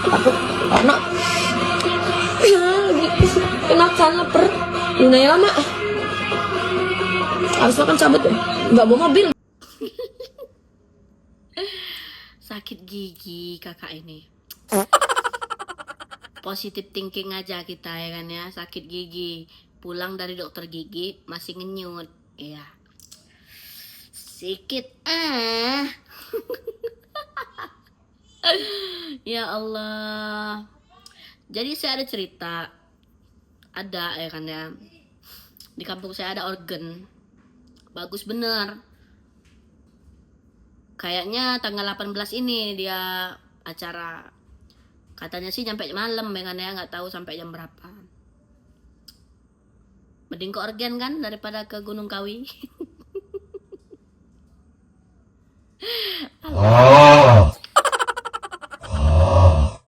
Takut karena ya enakan lapar. Lunanya lama. Harus makan cabut ya. Nggak bawa mobil. Sakit gigi kakak ini. Positive thinking aja kita ya kan ya. Sakit gigi, pulang dari dokter gigi masih ngenyut. Iya. Sikit Ya Allah. Jadi saya ada cerita. Ada ya kan ya. Di kampung saya ada organ. Bagus bener. Kayaknya tanggal 18 ini dia acara. Katanya sih sampai malam ya kan ya, nggak tahu sampai jam berapa. Mending ke organ kan daripada ke Gunung Kawi. Oh.